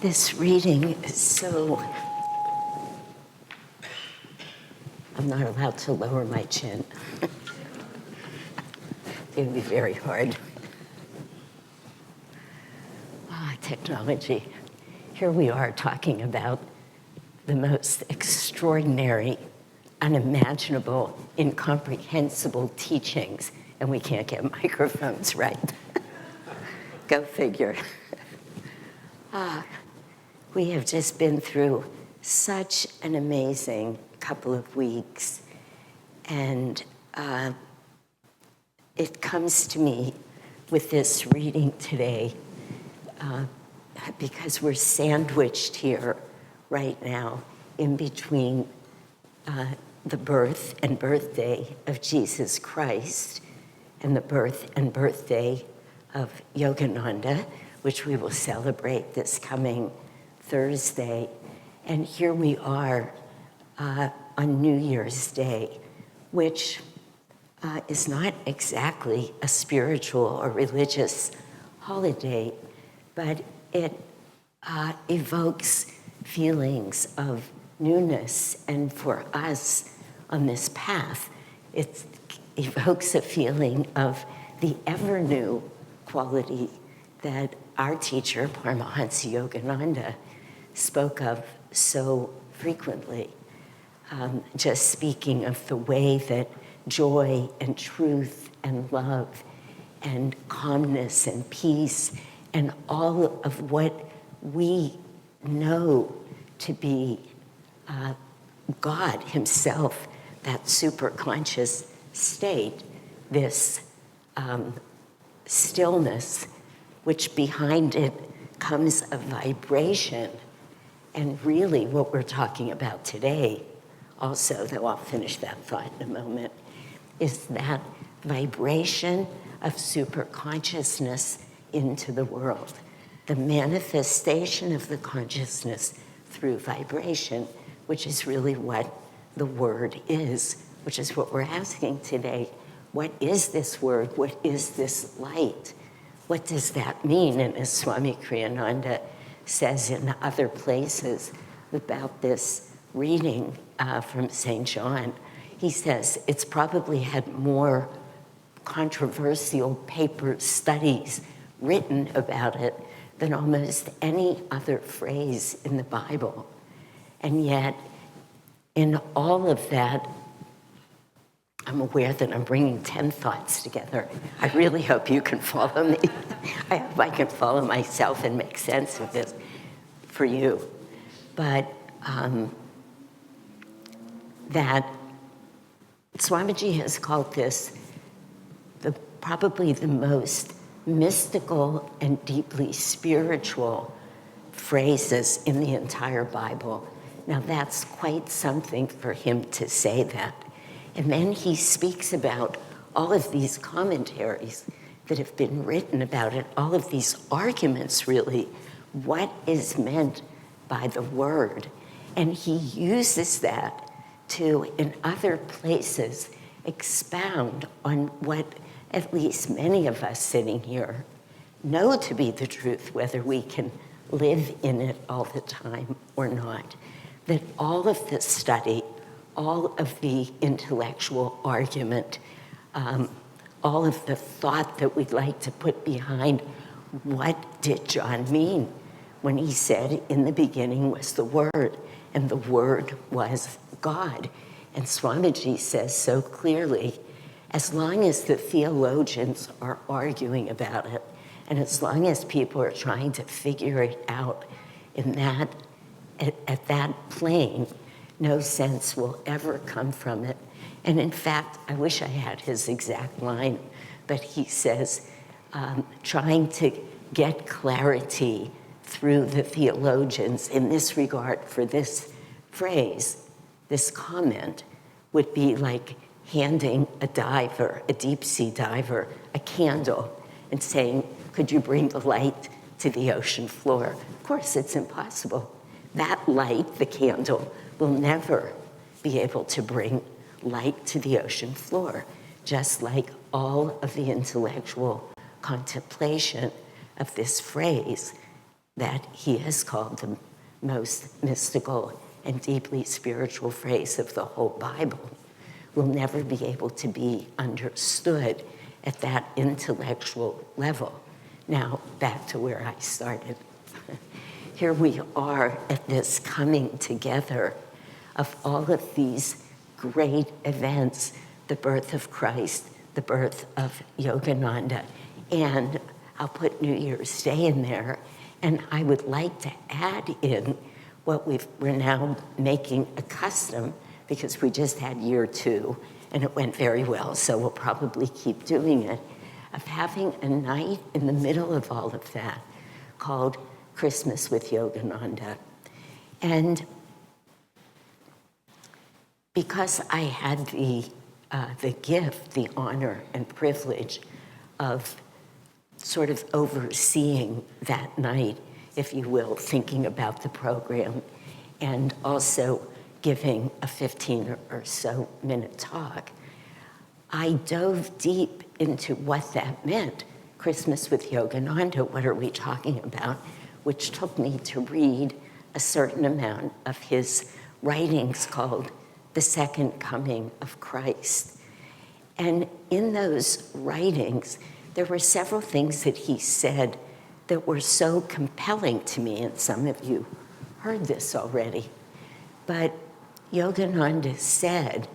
This reading is I'm not allowed to lower my chin. It's going to be very hard. Technology. Here we are talking about the most extraordinary, unimaginable, incomprehensible teachings, and we can't get microphones right. Go figure. We have just been through such an amazing couple of weeks, and it comes to me with this reading today because we're sandwiched here right now in between the birth and birthday of Jesus Christ and the birth and birthday of Yogananda, which we will celebrate this coming Thursday. And here we are on New Year's Day, which is not exactly a spiritual or religious holiday, but it evokes feelings of newness. And for us on this path, it evokes a feeling of the ever new quality that our teacher, Paramahansa Yogananda, spoke of so frequently. Just speaking of the way that joy and truth and love and calmness and peace and all of what we know to be God himself, that superconscious state, this stillness, which behind it comes a vibration. And really what we're talking about today, also, though I'll finish that thought in a moment, is that vibration of superconsciousness into the world, the manifestation of the consciousness through vibration, which is really what the word is, which is what we're asking today. What is this word? What is this light? What does that mean? And as Swami Kriyananda says in other places about this reading from St. John, he says it's probably had more controversial paper studies written about it than almost any other phrase in the Bible. And yet, in all of that, I'm aware that I'm bringing 10 thoughts together. I really hope you can follow me. I hope I can follow myself and make sense of this for you. But that Swamiji has called this probably the most mystical and deeply spiritual phrases in the entire Bible. Now that's quite something for him to say that. And then he speaks about all of these commentaries that have been written about it, all of these arguments really, what is meant by the word. And he uses that to, in other places, expound on what at least many of us sitting here know to be the truth, whether we can live in it all the time or not. That all of the study, all of the intellectual argument, all of the thought that we'd like to put behind what did John mean when he said, in the beginning was the Word, and the Word was God. And Swamiji says so clearly, as long as the theologians are arguing about it, and as long as people are trying to figure it out in that, at that plane, no sense will ever come from it. And in fact, I wish I had his exact line, but he says, trying to get clarity through the theologians in this regard for this phrase, this comment, would be like handing a diver, a deep sea diver, a candle and saying, could you bring the light to the ocean floor? Of course, it's impossible. That light, the candle, will never be able to bring light to the ocean floor, just like all of the intellectual contemplation of this phrase that he has called the most mystical and deeply spiritual phrase of the whole Bible will never be able to be understood at that intellectual level. Now, back to where I started. Here we are at this coming together of all of these great events, the birth of Christ, the birth of Yogananda, and I'll put New Year's Day in there, and I would like to add in what we're now making a custom, because we just had year 2, and it went very well, so we'll probably keep doing it, of having a night in the middle of all of that called Christmas with Yogananda. And because I had the gift, the honor and privilege of sort of overseeing that night, if you will, thinking about the program, and also giving a 15 or so minute talk, I dove deep into what that meant. Christmas with Yogananda, what are we talking about? Which took me to read a certain amount of his writings called The Second Coming of Christ. And in those writings, there were several things that he said that were so compelling to me, and some of you heard this already. But Yogananda said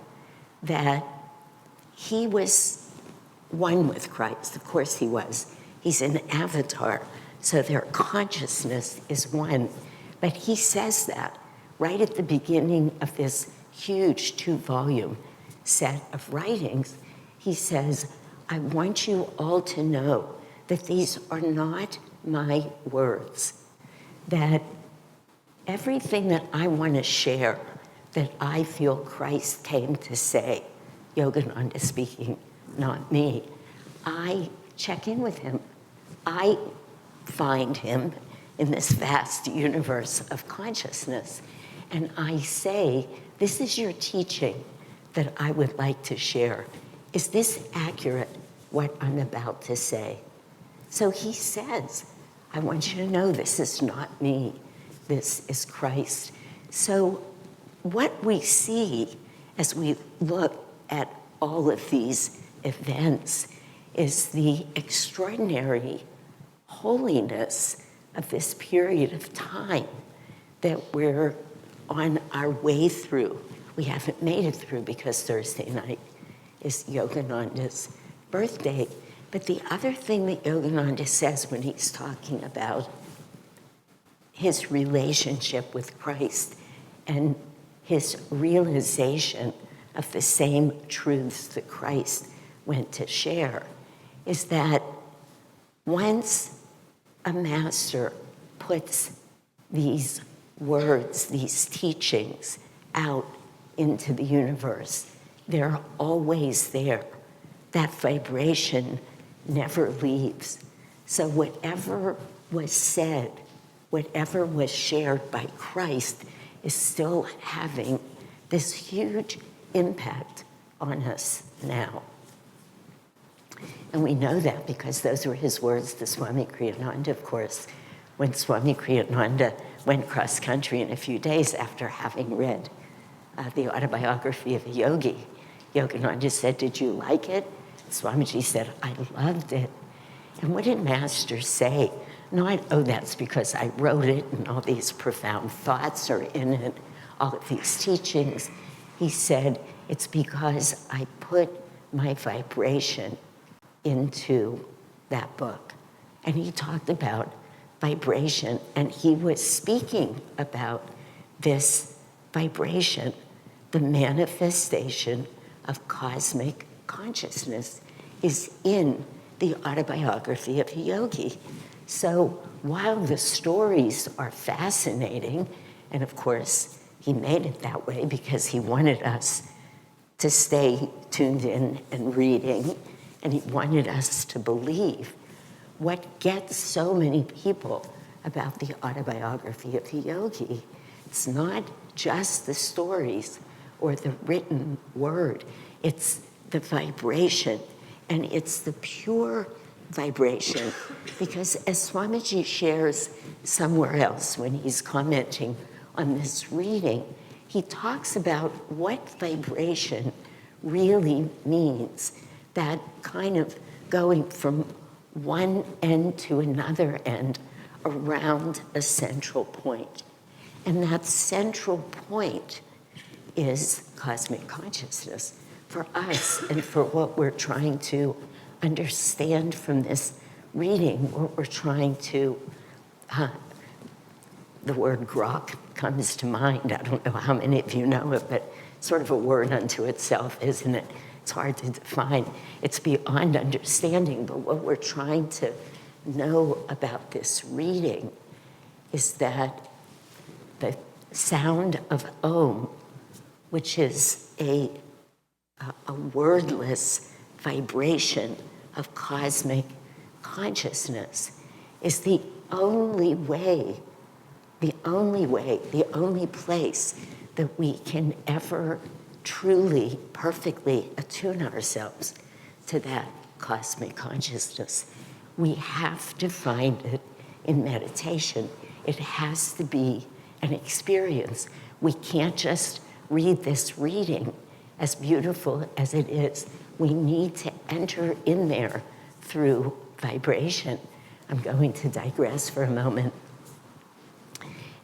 that he was one with Christ. Of course he was. He's an avatar, so their consciousness is one. But he says that right at the beginning of this huge 2-volume set of writings. He says, I want you all to know that these are not my words, that everything that I want to share, that I feel Christ came to say, Yogananda speaking, not me, I check in with him. I find him in this vast universe of consciousness, and I say, this is your teaching that I would like to share. Is this accurate, what I'm about to say? So he says, I want you to know this is not me, this is Christ. So what we see as we look at all of these events is the extraordinary holiness of this period of time that we're on our way through. We haven't made it through because Thursday night is Yogananda's birthday. But the other thing that Yogananda says when he's talking about his relationship with Christ and his realization of the same truths that Christ went to share is that once a master puts these words, these teachings out into the universe, they're always there. That vibration never leaves. So whatever was said, whatever was shared by Christ is still having this huge impact on us now. And we know that because those were his words to Swami Kriyananda, of course, when Swami Kriyananda went cross-country in a few days after having read the autobiography of a yogi. Yogananda said, did you like it? Swamiji said, I loved it. And what did Master say? Not, oh, that's because I wrote it and all these profound thoughts are in it, all of these teachings. He said, it's because I put my vibration into that book. And he talked about vibration, and he was speaking about this vibration, the manifestation of cosmic consciousness is in the autobiography of a yogi. So while the stories are fascinating, and of course he made it that way because he wanted us to stay tuned in and reading, and he wanted us to believe, what gets so many people about the autobiography of the yogi, it's not just the stories or the written word, it's the vibration, and it's the pure vibration. Because as Swamiji shares somewhere else when he's commenting on this reading, he talks about what vibration really means, that kind of going from one end to another end around a central point. And that central point is cosmic consciousness for us and for what we're trying to understand from this reading, what we're trying to, the word grok comes to mind. I don't know how many of you know it, but sort of a word unto itself, isn't it? It's hard to define. It's beyond understanding, but what we're trying to know about this reading is that the sound of Om, which is a wordless vibration of cosmic consciousness, is the only place that we can ever truly, perfectly attune ourselves to that cosmic consciousness. We have to find it in meditation. It has to be an experience. We can't just read this reading, as beautiful as it is. We need to enter in there through vibration. I'm going to digress for a moment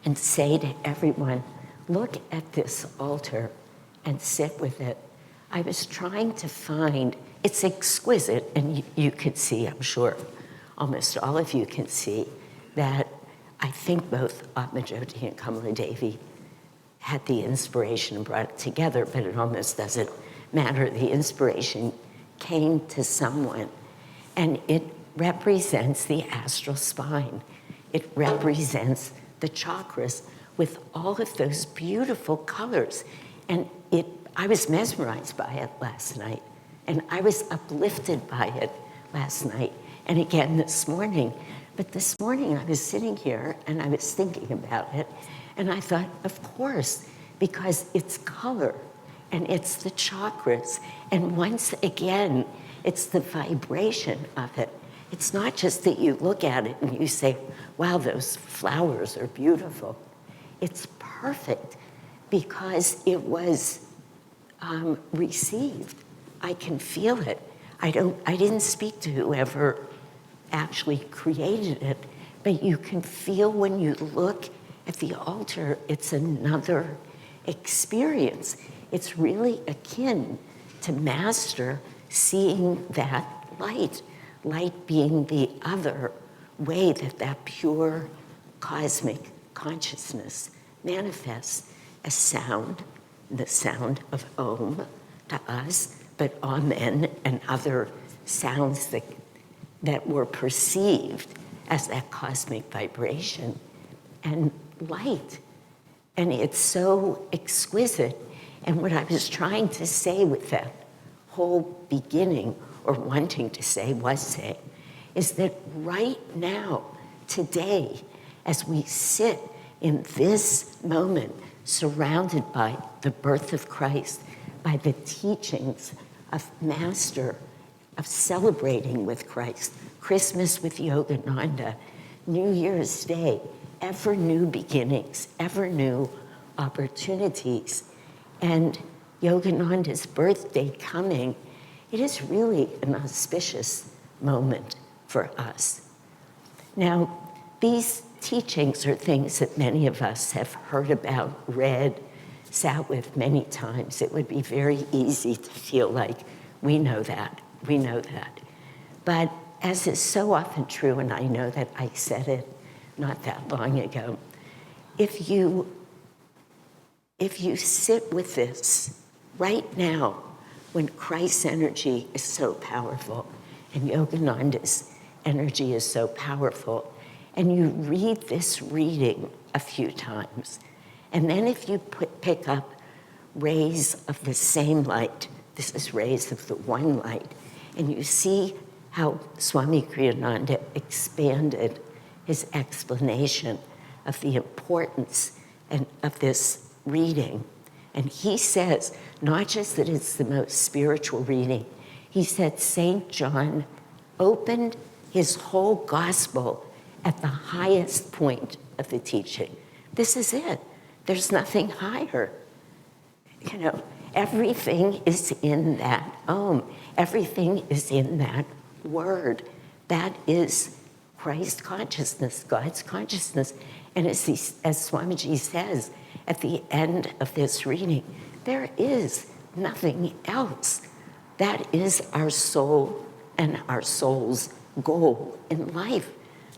and say to everyone, look at this altar and sit with it. I was trying to find, it's exquisite, and you could see, I'm sure, almost all of you can see, that I think both Atmajyoti and Kamala Devi had the inspiration and brought it together, but it almost doesn't matter. The inspiration came to someone, and it represents the astral spine. It represents the chakras with all of those beautiful colors. And I was mesmerized by it last night, and I was uplifted by it last night, and again this morning. But this morning I was sitting here and I was thinking about it, and I thought, of course, because it's color and it's the chakras, and once again, it's the vibration of it. It's not just that you look at it and you say, wow, those flowers are beautiful. It's perfect because it was received. I can feel it. I didn't speak to whoever actually created it, but you can feel when you look at the altar, it's another experience. It's really akin to Master seeing that light being the other way that pure cosmic consciousness manifests as sound, the sound of Om to us, but Amen and other sounds that were perceived as that cosmic vibration, and light. And it's so exquisite. And what I was trying to say with that whole beginning, or wanting to say, is that right now, today, as we sit in this moment, surrounded by the birth of Christ, by the teachings of Master, of celebrating with Christ, Christmas with Yogananda, New Year's Day, ever new beginnings, ever new opportunities, and Yogananda's birthday coming, it is really an auspicious moment for us. Now, these teachings are things that many of us have heard about, read, sat with many times. It would be very easy to feel like we know that. But as is so often true, and I know that I said it not that long ago, if you sit with this right now, when Christ's energy is so powerful and Yogananda's energy is so powerful, and you read this reading a few times, and then if you pick up rays of the same light, this is rays of the one light, and you see how Swami Kriyananda expanded his explanation of the importance of this reading. And he says, not just that it's the most spiritual reading, he said St. John opened his whole gospel at the highest point of the teaching. This is it. There's nothing higher. You know, everything is in that Om. Everything is in that word. That is Christ consciousness, God's consciousness. And as Swamiji says at the end of this reading, there is nothing else. That is our soul and our soul's goal in life.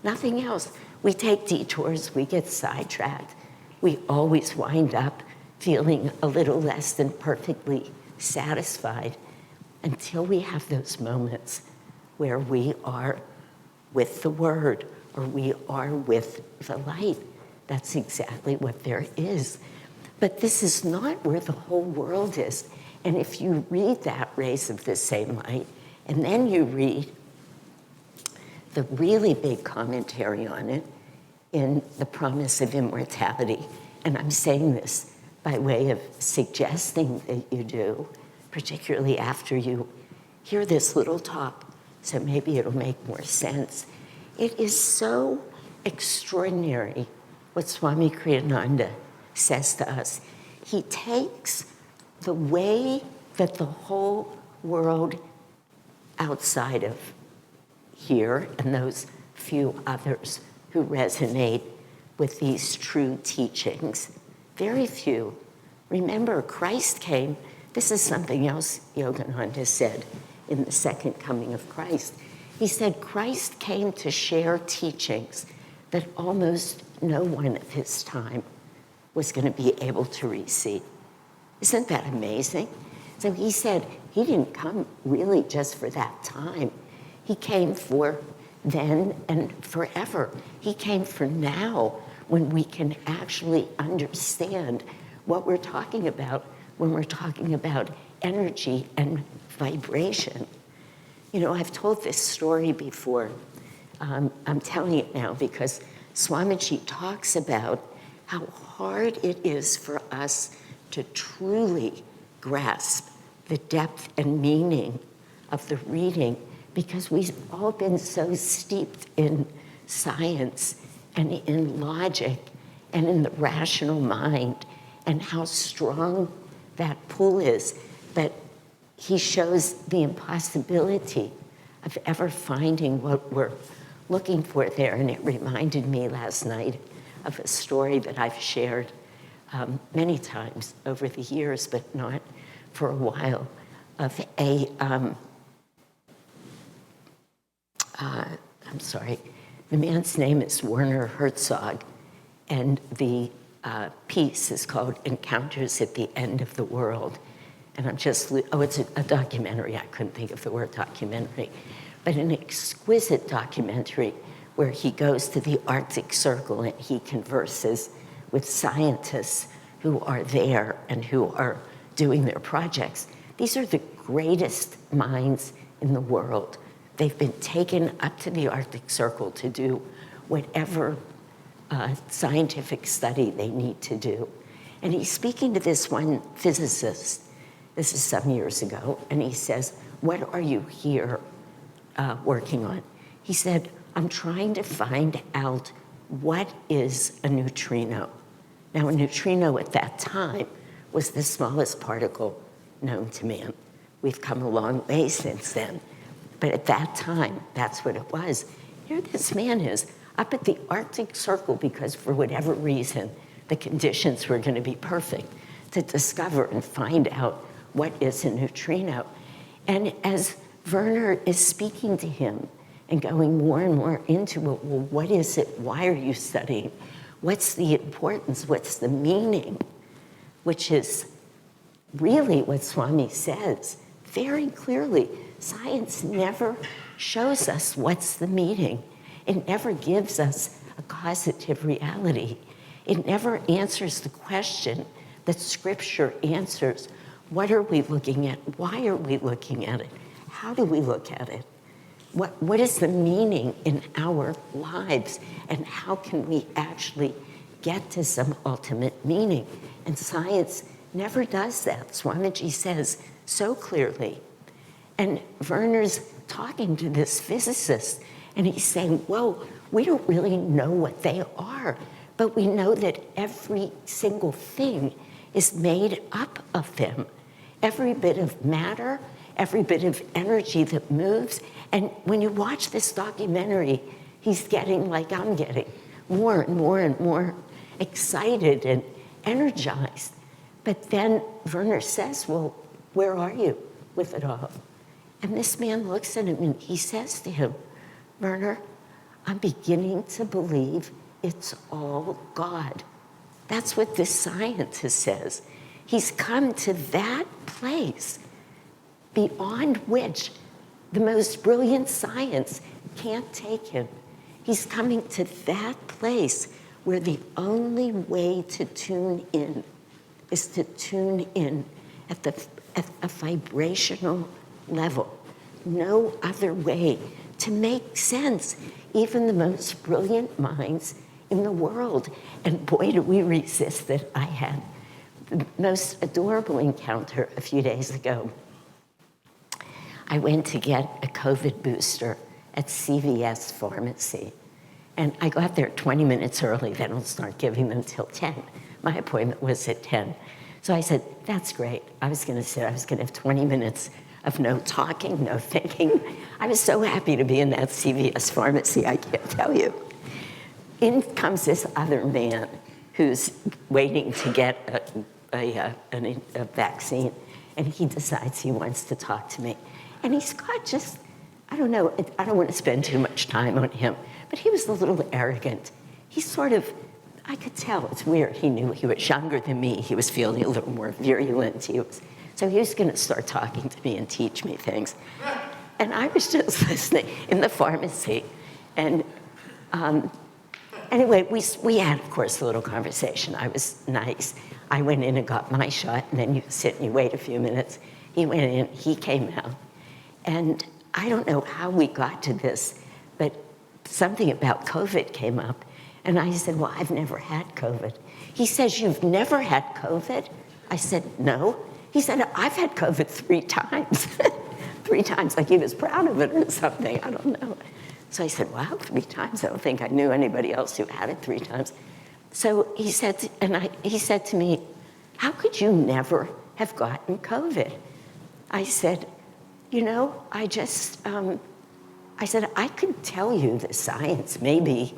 Nothing else. We take detours, we get sidetracked. We always wind up feeling a little less than perfectly satisfied until we have those moments where we are with the word or we are with the light. That's exactly what there is. But this is not where the whole world is. And if you read that Rays of the Same Light, and then you read the really big commentary on it in The Promise of Immortality, and I'm saying this by way of suggesting that you do, particularly after you hear this little talk, so maybe it'll make more sense. It is so extraordinary what Swami Kriyananda says to us. He takes the way that the whole world outside of here and those few others who resonate with these true teachings, very few. Remember, Christ came. This is something else Yogananda said in the second coming of Christ. He said Christ came to share teachings that almost no one of his time was going to be able to receive. Isn't that amazing? So he said he didn't come really just for that time. He came for then and forever. He came for now, when we can actually understand what we're talking about when we're talking about energy and vibration. You know, I've told this story before. I'm telling it now because Swamiji talks about how hard it is for us to truly grasp the depth and meaning of the reading, because we've all been so steeped in science and in logic and in the rational mind and how strong that pull is, that he shows the impossibility of ever finding what we're looking for there. And it reminded me last night of a story that I've shared many times over the years, but not for a while, of the man's name is Werner Herzog, and the piece is called Encounters at the End of the World. And it's a documentary. I couldn't think of the word documentary, but an exquisite documentary where he goes to the Arctic Circle and he converses with scientists who are there and who are doing their projects. These are the greatest minds in the world. They've been taken up to the Arctic Circle to do whatever scientific study they need to do. And he's speaking to this one physicist. This is some years ago. And he says, "What are you here working on?" He said, "I'm trying to find out what is a neutrino." Now, a neutrino at that time was the smallest particle known to man. We've come a long way since then. But at that time, that's what it was. Here this man is up at the Arctic Circle because for whatever reason, the conditions were going to be perfect to discover and find out what is a neutrino. And as Werner is speaking to him and going more and more into it, well, what is it? Why are you studying? What's the importance? What's the meaning? Which is really what Swami says very clearly. Science never shows us what's the meaning. It never gives us a causative reality. It never answers the question that Scripture answers. What are we looking at? Why are we looking at it? How do we look at it? What is the meaning in our lives? And how can we actually get to some ultimate meaning? And science never does that. Swamiji says so clearly. And Werner's talking to this physicist, And he's saying, well, we don't really know what they are, but we know that every single thing is made up of them. Every bit of matter, every bit of energy that moves. And when you watch this documentary, he's getting, like I'm getting, more and more and more excited and energized. But then Werner says, well, where are you with it all? And this man looks at him and he says to him, Werner, I'm beginning to believe it's all God. That's what this scientist says. He's come to that place beyond which the most brilliant science can't take him. He's coming to that place where the only way to tune in is to tune in at a vibrational level. No other way to make sense. Even the most brilliant minds in the world, and boy, do we resist it. I had the most adorable encounter a few days ago. I went to get a COVID booster at CVS Pharmacy, and I got there 20 minutes early. They don't start giving them till 10. My appointment was at 10. So I said, that's great. I was gonna have 20 minutes of no talking, no thinking. I was so happy to be in that CVS Pharmacy, I can't tell you. In comes this other man who's waiting to get a vaccine, and he decides he wants to talk to me. And he's got just, I don't know, I don't want to spend too much time on him, but he was a little arrogant. He sort of, I could tell, it's weird, he knew he was younger than me, he was feeling a little more virulent, so he was gonna start talking to me and teach me things. And I was just listening in the pharmacy, and anyway, we had, of course, a little conversation. I was nice. I went in and got my shot, and then you sit and you wait a few minutes. He went in, he came out. And I don't know how we got to this, but something about COVID came up. And I said, well, I've never had COVID. He says, you've never had COVID? I said, no. He said, I've had COVID 3 times. 3 times, like he was proud of it or something, I don't know. So I said, wow, 3 times? I don't think I knew anybody else who had it 3 times. So he said, he said to me, how could you never have gotten COVID? I said, you know, I said, I could tell you the science. Maybe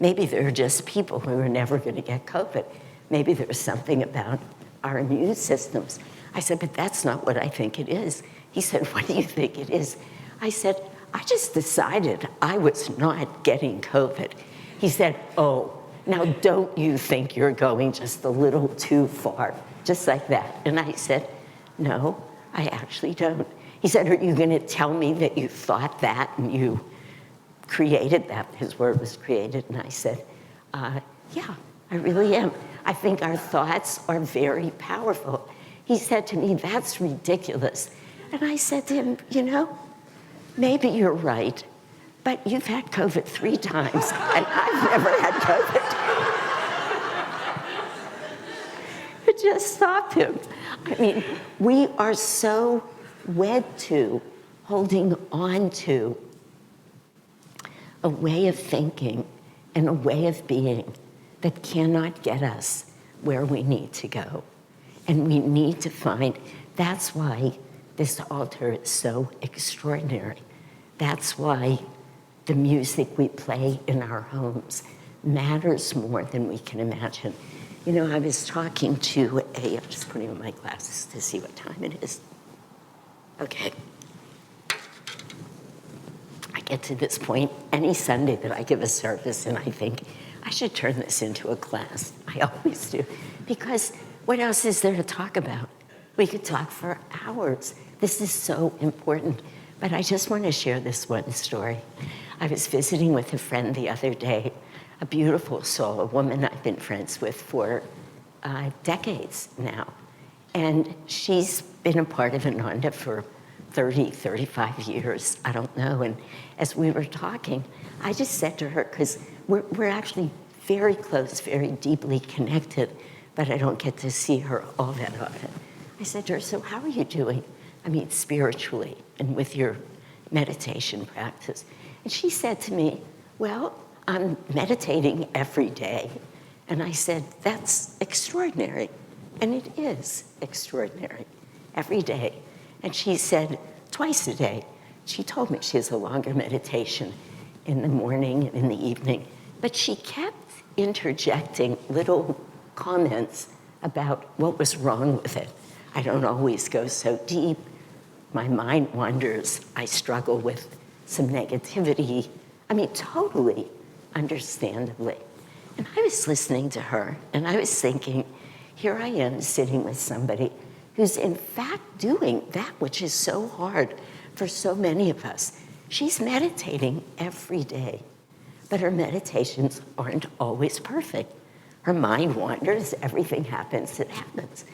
there are just people who are never going to get COVID. Maybe there's something about our immune systems. I said, but that's not what I think it is. He said, what do you think it is? I said, I just decided I was not getting COVID. He said, oh, now don't you think you're going just a little too far, just like that? And I said, no, I actually don't. He said, are you gonna tell me that you thought that and you created that? His word was created. And I said, yeah, I really am. I think our thoughts are very powerful. He said to me, that's ridiculous. And I said to him, you know, maybe you're right, but you've had COVID 3 times, and I've never had COVID. It just stopped him. I mean, we are so wed to, holding on to a way of thinking and a way of being that cannot get us where we need to go. And we need to find, that's why this altar is so extraordinary. That's why the music we play in our homes matters more than we can imagine. You know, I was talking to I'm just putting on my glasses to see what time it is. Okay. I get to this point any Sunday that I give a service and I think, I should turn this into a class. I always do. Because what else is there to talk about? We could talk for hours. This is so important. But I just want to share this one story. I was visiting with a friend the other day, a beautiful soul, a woman I've been friends with for decades now. And she's been a part of Ananda for 30, 35 years, I don't know. And as we were talking, I just said to her, because we're actually very close, very deeply connected, but I don't get to see her all that often. I said to her, so how are you doing? I mean, spiritually and with your meditation practice. And she said to me, well, I'm meditating every day. And I said, that's extraordinary. And it is extraordinary, every day. And she said, twice a day. She told me she has a longer meditation in the morning and in the evening. But she kept interjecting little comments about what was wrong with it. I don't always go so deep. My mind wanders. I struggle with some negativity. I mean, totally understandably. And I was listening to her, and I was thinking, here I am sitting with somebody who's in fact doing that which is so hard for so many of us. She's meditating every day, but her meditations aren't always perfect. Her mind wanders, everything happens, it happens.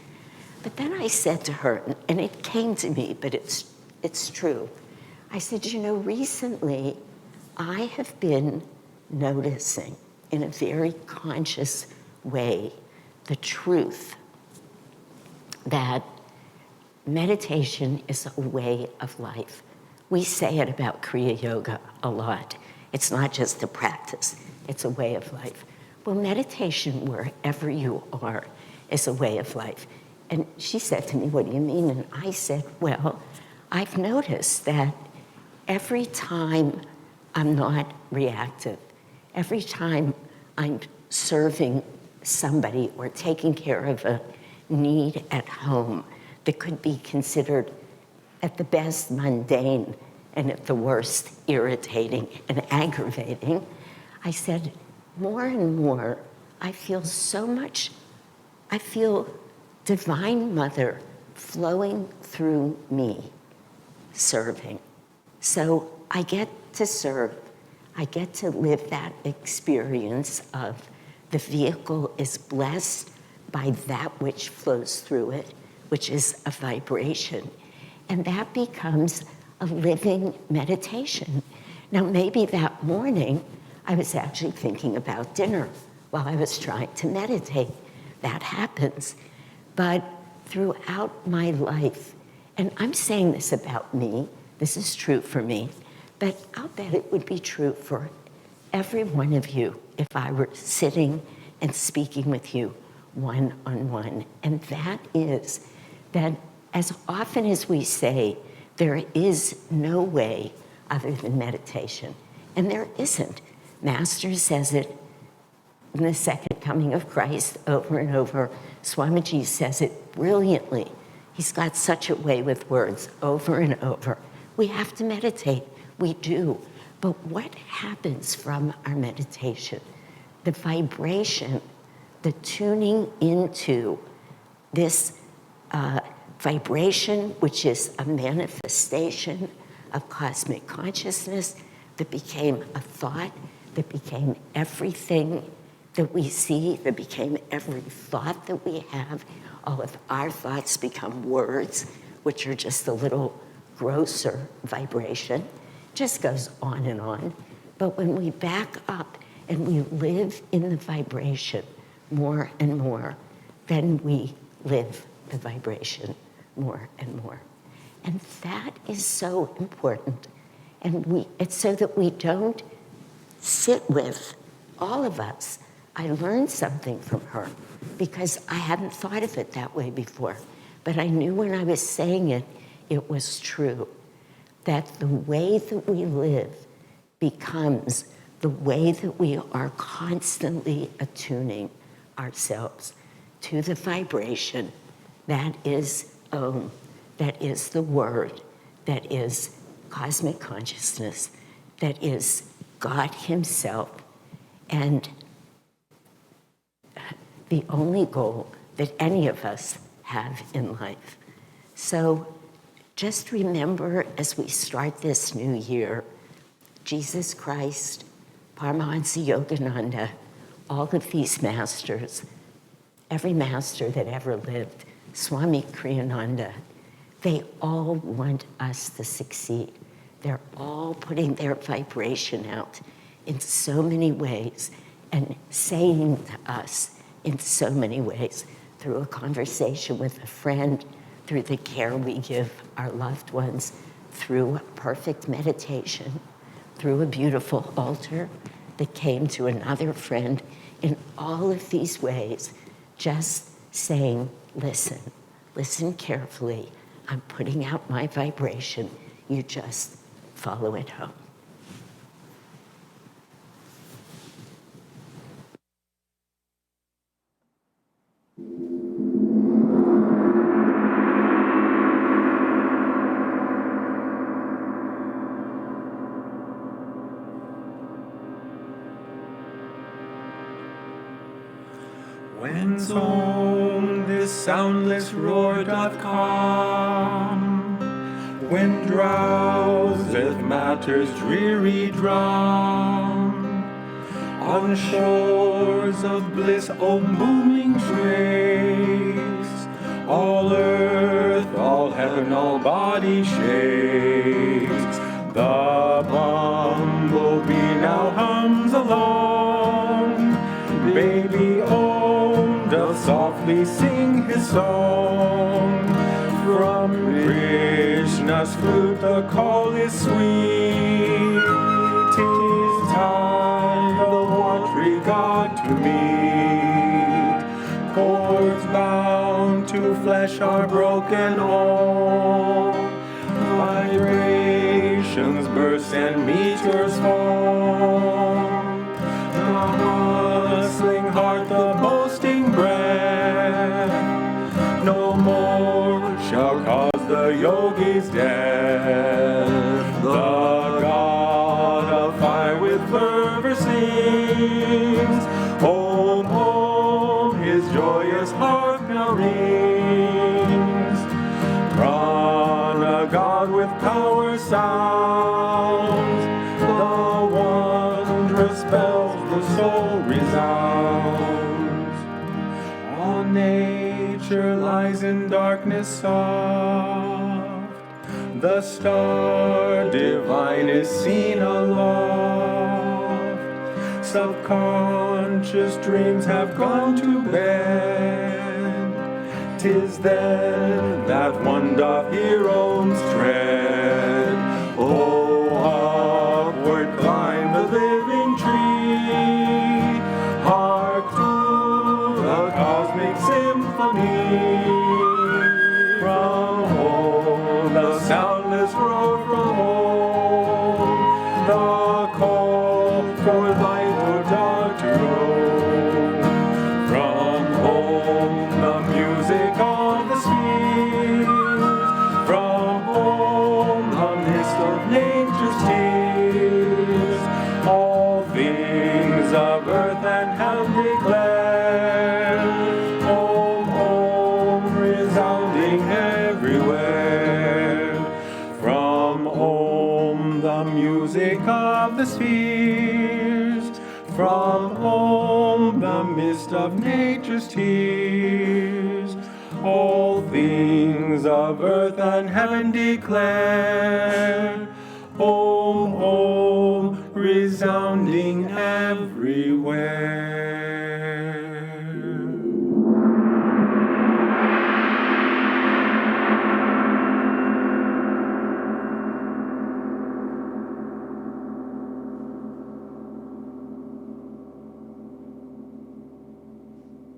But then I said to her, and it came to me, but it's true. I said, you know, recently I have been noticing in a very conscious way the truth that meditation is a way of life. We say it about Kriya Yoga a lot. It's not just a practice, it's a way of life. Well, meditation, wherever you are, is a way of life. And she said to me, what do you mean? And I said, well, I've noticed that every time I'm not reactive, every time I'm serving somebody or taking care of a need at home that could be considered at the best mundane and at the worst irritating and aggravating, I said, more and more, I feel Divine Mother flowing through me, serving. So I get to serve. I get to live that experience of the vehicle is blessed by that which flows through it, which is a vibration. And that becomes a living meditation. Now, maybe that morning, I was actually thinking about dinner while I was trying to meditate. That happens. But throughout my life, and I'm saying this about me, this is true for me, but I'll bet it would be true for every one of you if I were sitting and speaking with you one-on-one. And that is that as often as we say, there is no way other than meditation, and there isn't. Master says it in the second coming of Christ over and over. Swamiji says it brilliantly. He's got such a way with words over and over. We have to meditate. We do. But what happens from our meditation? The vibration, the tuning into this vibration, which is a manifestation of cosmic consciousness that became a thought, that became everything that we see, that became every thought that we have. All of our thoughts become words, which are just a little grosser vibration. Just goes on and on. But when we back up and we live in the vibration more and more, then we live the vibration more and more. And that is so important. And it's so that we don't sit with, all of us. I learned something from her because I hadn't thought of it that way before. But I knew when I was saying it, it was true. That the way that we live becomes the way that we are constantly attuning ourselves to the vibration that is Om, that is the word, that is cosmic consciousness, that is God Himself, and the only goal that any of us have in life. So just remember as we start this new year, Jesus Christ, Paramahansa Yogananda, all of these masters, every master that ever lived, Swami Kriyananda, they all want us to succeed. They're all putting their vibration out in so many ways and saying to us in so many ways, through a conversation with a friend, through the care we give our loved ones, through perfect meditation, through a beautiful altar that came to another friend. In all of these ways, just saying, listen, listen carefully. I'm putting out my vibration. You just follow it home. Whence home this soundless roar doth come, when drowseth matter's dreary drum, on shores of bliss, O booming strays, all earth, all heaven, all body shakes. The bumblebee now hums along, baby own doth softly sing his song. From Krishna's flute the call is sweet. 'Tis time the watery God to meet. Cords bound to flesh are broken all. Vibrations burst and meteors fall. The hustling heart, the boasting breath, no more shall cause the yogi's death. The God of fire with fervor sings, Om, Om, his joyous harp now rings. Prana God with power sounds, the wondrous spells the soul resounds. All nature lies in darkness soft, the star divine is seen aloft. Subconscious dreams have gone to bed, 'tis then that one doth hear Om's tread. Oh, upward climb the living tree, hark to the cosmic symphony. From home, the soundless roar from home, the call for light or dark to roam. From home, the music of the spheres, from home, the mist of nature's tears. All things of earth and heaven declare, Om, Om, resounding everywhere. From Om, the music of the spheres, from Om, the mist of nature's tears. All things of earth and heaven declare, Om, Om, resounding everywhere.